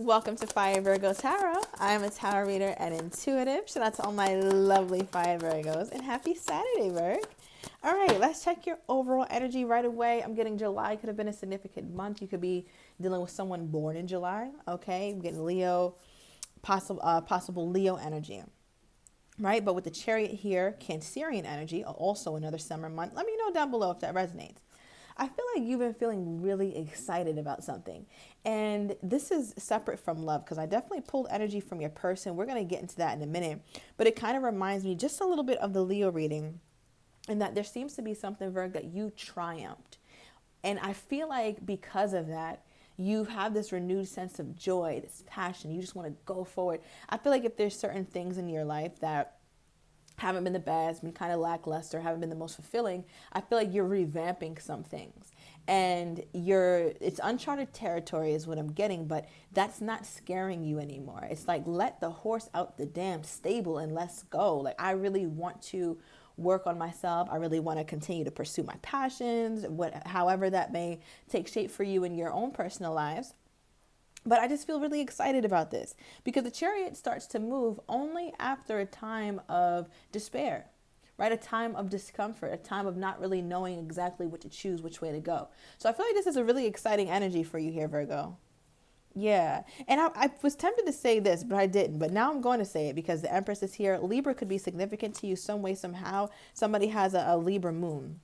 Welcome to Fire Virgo Tarot. I am a tarot reader and intuitive. Shout out to all my lovely Fire Virgos and happy Saturday, Virg. All right, let's check your overall energy right away. I'm getting July could have been a significant month. You could be dealing with someone born in July. Okay, I'm getting Leo, possible Leo energy. Right, but with the Chariot here, Cancerian energy, also another summer month. Let me know down below if that resonates. I feel like you've been feeling really excited about something. And this is separate from love because I definitely pulled energy from your person. We're going to get into that in a minute. But it kind of reminds me just a little bit of the Leo reading, and that there seems to be something, Virg, that you triumphed. And I feel like because of that, you have this renewed sense of joy, this passion. You just want to go forward. I feel like if there's certain things in your life that haven't been the best, been kind of lackluster, haven't been the most fulfilling, I feel like you're revamping some things. And it's uncharted territory is what I'm getting, but that's not scaring you anymore. It's like, let the horse out the damn stable and let's go. Like, I really want to work on myself. I really want to continue to pursue my passions, however that may take shape for you in your own personal lives. But I just feel really excited about this because the Chariot starts to move only after a time of despair, right? A time of discomfort, a time of not really knowing exactly what to choose, which way to go. So I feel like this is a really exciting energy for you here, Virgo. Yeah. And I was tempted to say this, but I didn't. But now I'm going to say it because the Empress is here. Libra could be significant to you some way, somehow. Somebody has a Libra moon.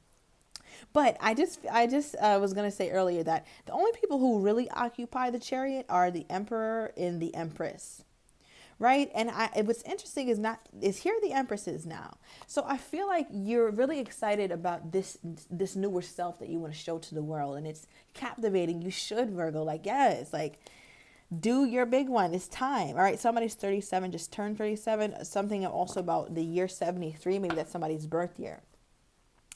But I just was going to say earlier that the only people who really occupy the Chariot are the Emperor and the Empress, right? And what's interesting is here the Empress is now. So I feel like you're really excited about this newer self that you want to show to the world, and it's captivating. You should, Virgo. Like, yes, like do your big one. It's time. All right, somebody's 37, just turned 37. Something also about the year 73. Maybe that's somebody's birth year.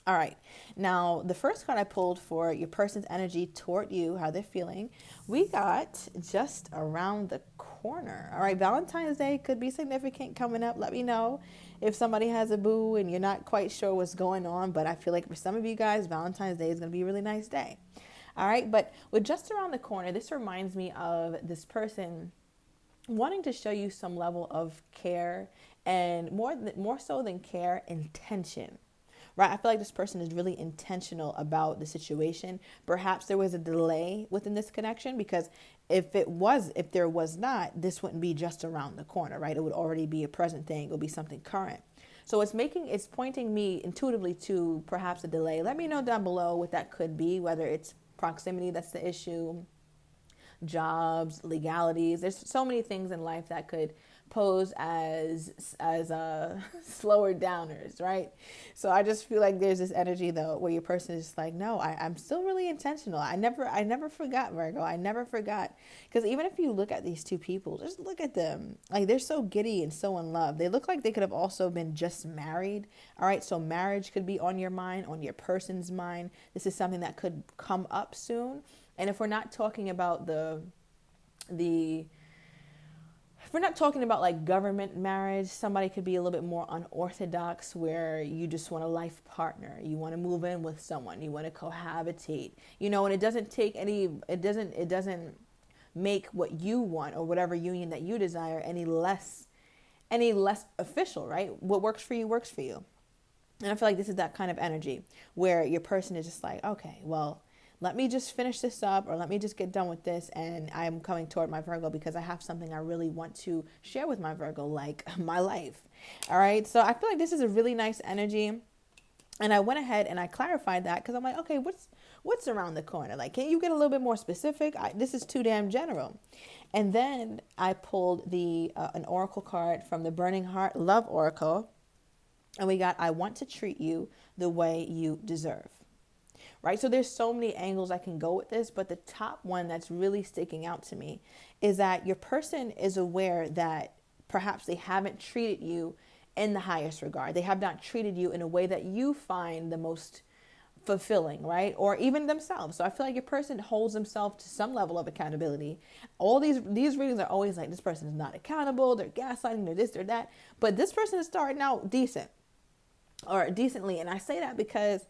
All right. Now, the first card I pulled for your person's energy toward you, how they're feeling, we got just around the corner. All right. Valentine's Day could be significant coming up. Let me know if somebody has a boo and you're not quite sure what's going on. But I feel like for some of you guys, Valentine's Day is going to be a really nice day. All right. But with just around the corner, this reminds me of this person wanting to show you some level of care, and more so than care, intention. Right? I feel like this person is really intentional about the situation. Perhaps there was a delay within this connection because if there was not, this wouldn't be just around the corner, right? It would already be a present thing. It would be something current. So it's pointing me intuitively to perhaps a delay. Let me know down below what that could be, whether it's proximity that's the issue, jobs, legalities. There's so many things in life that could pose as slower downers, right? So I just feel like there's this energy though where your person is just like, no, I'm still really intentional. I never forgot, Virgo. I never forgot. Because even if you look at these two people, just look at them. Like, they're so giddy and so in love. They look like they could have also been just married. All right, so marriage could be on your mind, on your person's mind. This is something that could come up soon. And if we're not talking about if we're not talking about like government marriage, somebody could be a little bit more unorthodox where you just want a life partner. You want to move in with someone. You want to cohabitate, and it doesn't make what you want or whatever union that you desire any less official, right? What works for you works for you. And I feel like this is that kind of energy where your person is just like, okay, well, let me just finish this up, or let me just get done with this, and I'm coming toward my Virgo because I have something I really want to share with my Virgo, like my life. All right, so I feel like this is a really nice energy, and I went ahead and I clarified that because I'm like, okay, what's around the corner? Like, can you get a little bit more specific? This is too damn general. And then I pulled an oracle card from the Burning Heart Love Oracle, and we got, I want to treat you the way you deserve. Right? So there's so many angles I can go with this, but the top one that's really sticking out to me is that your person is aware that perhaps they haven't treated you in the highest regard. They have not treated you in a way that you find the most fulfilling, right? Or even themselves. So I feel like your person holds themselves to some level of accountability. All these readings are always like, this person is not accountable, they're gaslighting, they're this, they're that. But this person is starting out decent or decently. And I say that because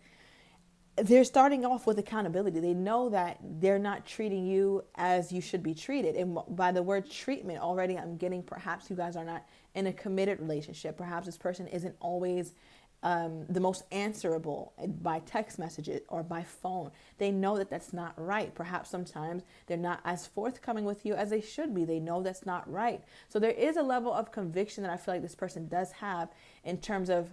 they're starting off with accountability. They know that they're not treating you as you should be treated. And by the word treatment, already I'm getting perhaps you guys are not in a committed relationship. Perhaps this person isn't always the most answerable by text messages or by phone. They know that that's not right. Perhaps sometimes they're not as forthcoming with you as they should be. They know that's not right. So there is a level of conviction that I feel like this person does have in terms of,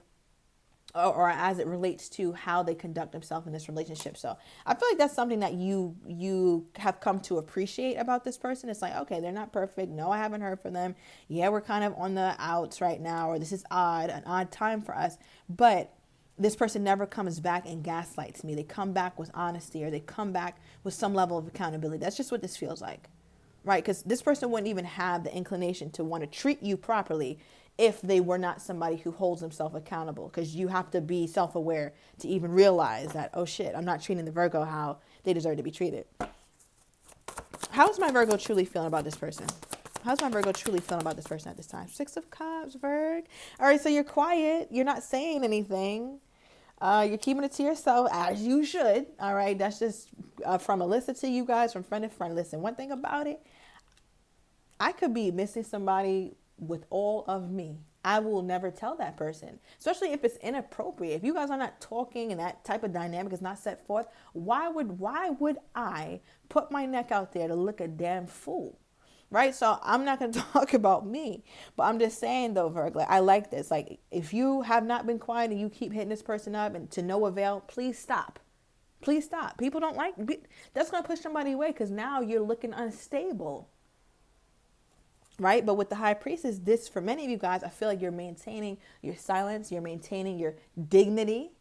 or as it relates to how they conduct themselves in this relationship. So I feel like that's something that you have come to appreciate about this person. It's like, okay, they're not perfect. No, I haven't heard from them. Yeah, we're kind of on the outs right now, or this is an odd time for us. But this person never comes back and gaslights me. They come back with honesty, or they come back with some level of accountability. That's just what this feels like, right? Because this person wouldn't even have the inclination to want to treat you properly if they were not somebody who holds themselves accountable, because you have to be self-aware to even realize that, oh shit, I'm not treating the Virgo how they deserve to be treated. How's my Virgo truly feeling about this person? How's my Virgo truly feeling about this person at this time? 6 of Cups, Virg. All right, so you're quiet. You're not saying anything. You're keeping it to yourself, as you should. All right, that's just from Alyssa to you guys, from friend to friend. Listen, one thing about it, I could be missing somebody with all of me. I will never tell that person, especially if it's inappropriate. If you guys are not talking and that type of dynamic is not set forth, why would I put my neck out there to look a damn fool? Right? So I'm not going to talk about me, but I'm just saying though, Virgo, like, I like this. Like, if you have not been quiet and you keep hitting this person up and to no avail, please stop. Please stop. People don't like, that's going to push somebody away, because now you're looking unstable. Right? But with the High Priestess, this, for many of you guys, I feel like you're maintaining your silence. You're maintaining your dignity,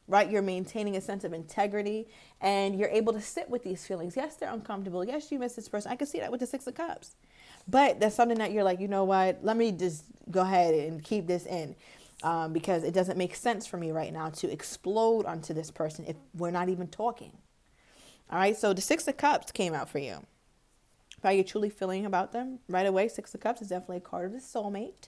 right? You're maintaining a sense of integrity, and you're able to sit with these feelings. Yes, they're uncomfortable. Yes, you miss this person. I can see that with the 6 of Cups. But that's something that you're like, you know what? Let me just go ahead and keep this in, because it doesn't make sense for me right now to explode onto this person if we're not even talking. All right? So the 6 of Cups came out for you. How you're truly feeling about them right away. 6 of Cups is definitely a card of the soulmate,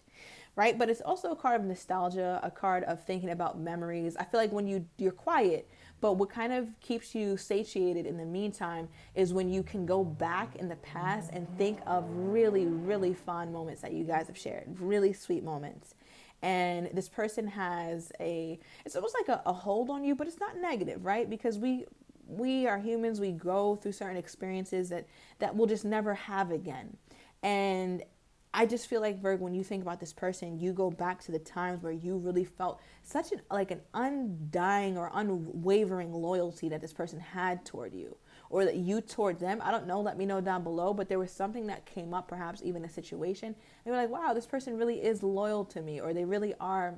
right? But it's also a card of nostalgia, a card of thinking about memories. I feel like when you're quiet, but what kind of keeps you satiated in the meantime is when you can go back in the past and think of really, really fond moments that you guys have shared, really sweet moments. And this person has it's almost like a hold on you, but it's not negative, right? Because we are humans. We go through certain experiences that we'll just never have again. And I just feel like, Virgo, when you think about this person, you go back to the times where you really felt such an undying or unwavering loyalty that this person had toward you, or that you toward them. I don't know. Let me know down below. But there was something that came up, perhaps even a situation. And you're like, wow, this person really is loyal to me, or they really are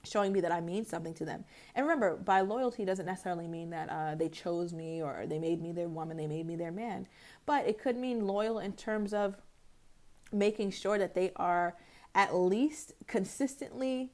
showing me that I mean something to them. And remember, by loyalty doesn't necessarily mean that they chose me, or they made me their woman, they made me their man. But it could mean loyal in terms of making sure that they are at least consistently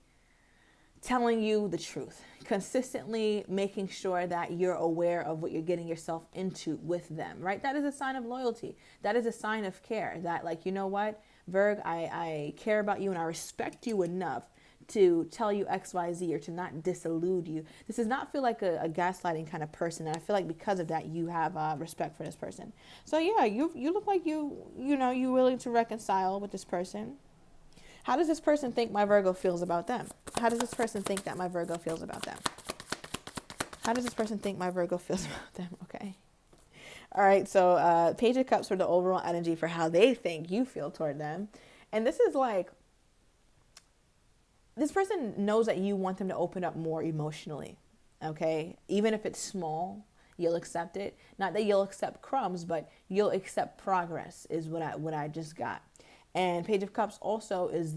telling you the truth, consistently making sure that you're aware of what you're getting yourself into with them, right? That is a sign of loyalty. That is a sign of care, that, like, you know what, Virg, I care about you and I respect you enough to tell you X, Y, Z, or to not disillude you. This does not feel like a gaslighting kind of person. And I feel like because of that, you have respect for this person. So yeah, you look like you're willing to reconcile with this person. How does this person think my Virgo feels about them? How does this person think that my Virgo feels about them? How does this person think my Virgo feels about them? Okay. All right. So Page of Cups for the overall energy for how they think you feel toward them. And this is like, this person knows that you want them to open up more emotionally, okay? Even if it's small, you'll accept it. Not that you'll accept crumbs, but you'll accept progress is what I just got. And Page of Cups also is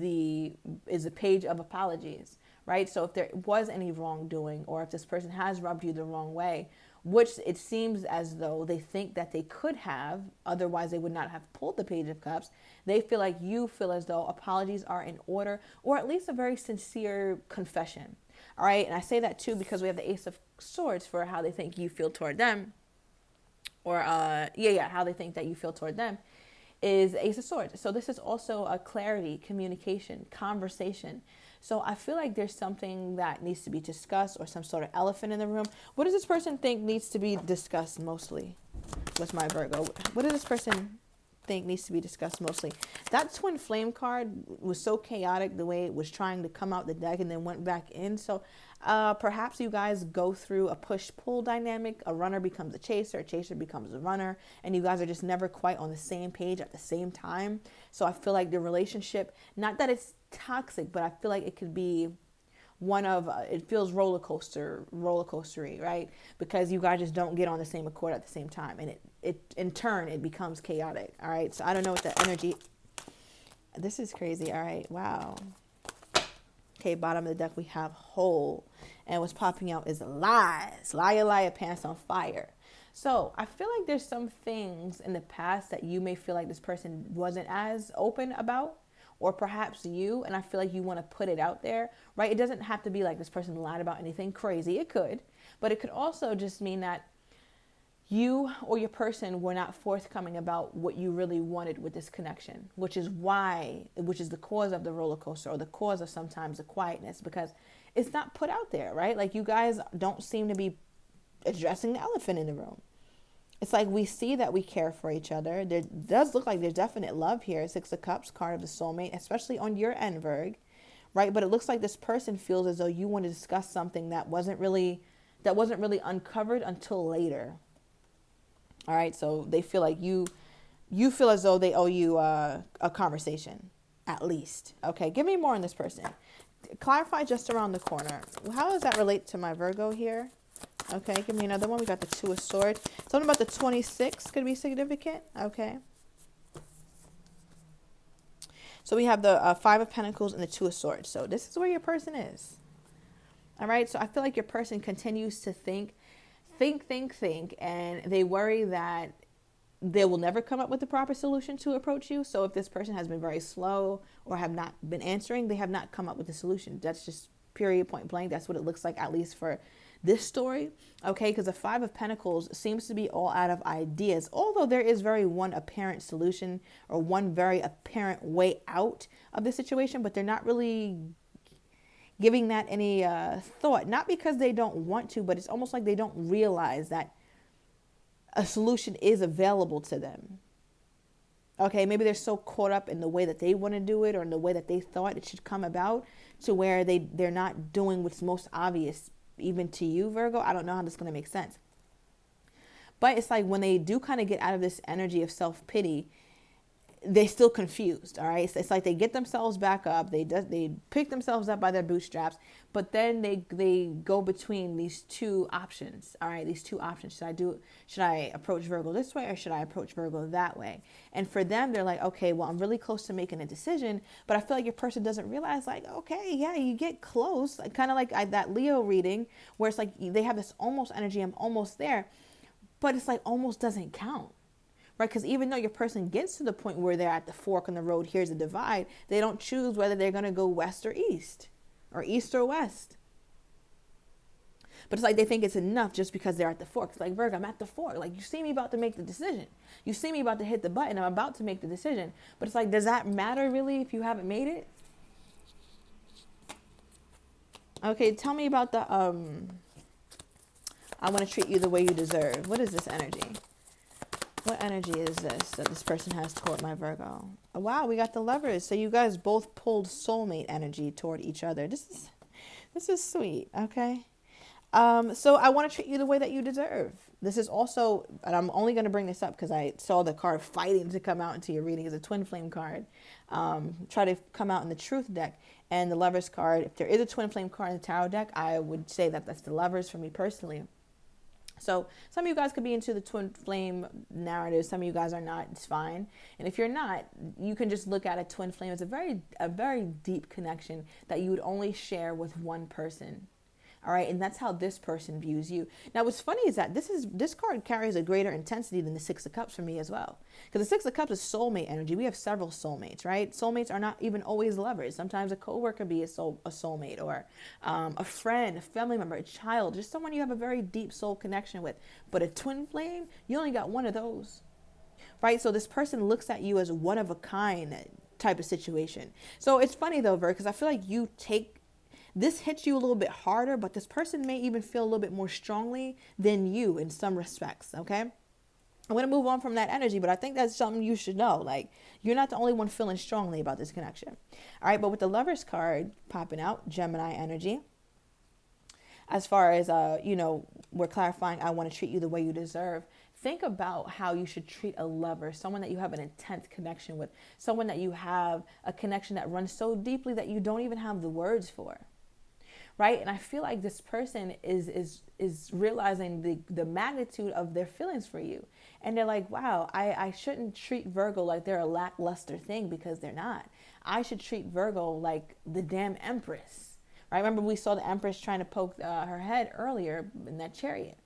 a page of apologies, right? So if there was any wrongdoing, or if this person has rubbed you the wrong way, which it seems as though they think that they could have, otherwise they would not have pulled the Page of Cups. They feel like you feel as though apologies are in order, or at least a very sincere confession. All right. And I say that too because we have the Ace of Swords for how they think you feel toward them, or how they think that you feel toward them is Ace of Swords. So this is also a clarity, communication, conversation. So I feel like there's something that needs to be discussed, or some sort of elephant in the room. What does this person think needs to be discussed mostly? What's my Virgo? What does this person think needs to be discussed mostly? That twin flame card was so chaotic the way it was trying to come out the deck and then went back in. So perhaps you guys go through a push-pull dynamic. A runner becomes a chaser becomes a runner, and you guys are just never quite on the same page at the same time. So I feel like the relationship, not that it's toxic, but I feel like it could be one of it feels roller coastery, right? Because you guys just don't get on the same accord at the same time, and it in turn it becomes chaotic. All right, so I don't know what the energy. This is crazy. All right, wow. Okay, bottom of the deck we have whole, and what's popping out is lies. Liar, pants on fire. So I feel like there's some things in the past that you may feel like this person wasn't as open about, or perhaps you, and I feel like you want to put it out there, right? It doesn't have to be like this person lied about anything crazy. It could, but it could also just mean that you or your person were not forthcoming about what you really wanted with this connection, which is the cause of the roller coaster, or the cause of sometimes the quietness, because it's not put out there, right? Like, you guys don't seem to be addressing the elephant in the room. It's like we see that we care for each other. There does look like there's definite love here. Six of Cups, card of the soulmate, especially on your end, Virg, right? But it looks like this person feels as though you want to discuss something that wasn't really uncovered until later. All right, so they feel like you feel as though they owe you a conversation, at least. Okay, give me more on this person. Clarify just around the corner. How does that relate to my Virgo here? Okay, give me another one. We got the Two of Swords. Something about the 26 could be significant. Okay. So we have the Five of Pentacles and the Two of Swords. So this is where your person is. All right. So I feel like your person continues to think, and they worry that they will never come up with the proper solution to approach you. So if this person has been very slow or have not been answering, they have not come up with a solution. That's just period, point blank. That's what it looks like, at least for this story. Okay, because the Five of Pentacles seems to be all out of ideas, although there is one apparent solution, or one very apparent way out of the situation, but they're not really giving that any thought. Not because they don't want to, but it's almost like they don't realize that a solution is available to them. Okay, maybe they're so caught up in the way that they want to do it, or in the way that they thought it should come about, to where they're not doing what's most obvious even to you, Virgo. I don't know how this is going to make sense. But it's like when they do kind of get out of this energy of self-pity, they're still confused, all right? So it's like they get themselves back up. They pick themselves up by their bootstraps, but then they go between these two options, all right? These two options. Should I approach Virgo this way, or should I approach Virgo that way? And for them, they're like, okay, well, I'm really close to making a decision, but I feel like your person doesn't realize, like, okay, yeah, you get close, like, kind of like that Leo reading, where it's like they have this almost energy, I'm almost there, but it's like almost doesn't count. Right, because even though your person gets to the point where they're at the fork in the road, here's a divide, they don't choose whether they're going to go west or east or west. But it's like they think it's enough just because they're at the fork. It's like, Virgo, I'm at the fork. Like, you see me about to make the decision. You see me about to hit the button. I'm about to make the decision. But it's like, does that matter really if you haven't made it? Okay, tell me about the, I want to treat you the way you deserve. What is this energy? What energy is this that this person has toward my Virgo? Oh, wow, we got the Lovers. So you guys both pulled soulmate energy toward each other. This is sweet, okay? So I want to treat you the way that you deserve. This is also, and I'm only going to bring this up because I saw the card fighting to come out into your reading. It's a twin flame card. Try to come out in the Truth deck. And the Lovers card, if there is a twin flame card in the Tarot deck, I would say that that's the Lovers for me personally. So some of you guys could be into the twin flame narrative. Some of you guys are not. It's fine. And if you're not, you can just look at a twin flame as a very deep connection that you would only share with one person. All right. And that's how this person views you. Now, what's funny is that this card carries a greater intensity than the Six of Cups for me as well. Because the Six of Cups is soulmate energy. We have several soulmates, right? Soulmates are not even always lovers. Sometimes a coworker can be a soulmate, or a friend, a family member, a child, just someone you have a very deep soul connection with. But a twin flame, you only got one of those, right? So this person looks at you as one of a kind, type of situation. So it's funny though, Virgo, because I feel like this hits you a little bit harder, but this person may even feel a little bit more strongly than you in some respects, okay? I'm going to move on from that energy, but I think that's something you should know. Like, you're not the only one feeling strongly about this connection. All right, but with the Lovers card popping out, Gemini energy, as far as, we're clarifying, I want to treat you the way you deserve. Think about how you should treat a lover, someone that you have an intense connection with, someone that you have a connection that runs so deeply that you don't even have the words for. Right? And I feel like this person is realizing the magnitude of their feelings for you. And they're like, wow, I shouldn't treat Virgo like they're a lackluster thing, because they're not. I should treat Virgo like the damn Empress. Right? Remember we saw the Empress trying to poke her head earlier in that chariot.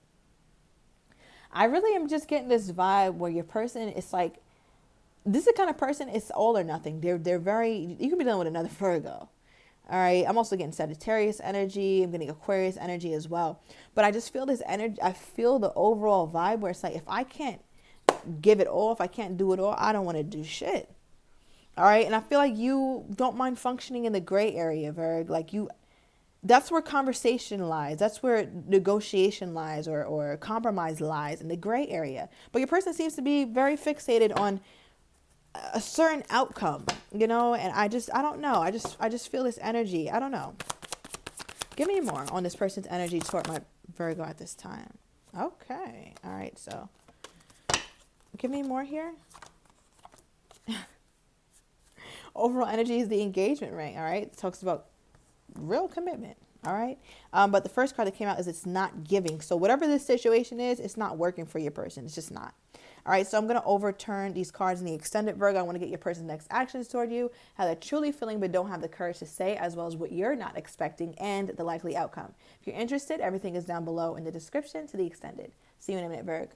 I really am just getting this vibe where your person is like, this is the kind of person, it's all or nothing. They're very, you can be dealing with another Virgo. All right. I'm also getting Sagittarius energy. I'm getting Aquarius energy as well. But I just feel this energy. I feel the overall vibe where it's like, if I can't give it all, if I can't do it all, I don't want to do shit. All right. And I feel like you don't mind functioning in the gray area, Virg. Like that's where conversation lies. That's where negotiation lies, or compromise lies, in the gray area. But your person seems to be very fixated on a certain outcome, and I don't know. I just feel this energy. I don't know. Give me more on this person's energy toward my Virgo at this time. Okay. All right. So give me more here. Overall energy is the engagement ring. All right. It talks about real commitment. All right. But the first card that came out is it's not giving. So whatever this situation is, it's not working for your person. It's just not. All right, so I'm going to overturn these cards in the extended Virgo. I want to get your person's next actions toward you, how they're truly feeling but don't have the courage to say, as well as what you're not expecting and the likely outcome. If you're interested, everything is down below in the description to the extended. See you in a minute, Virgo.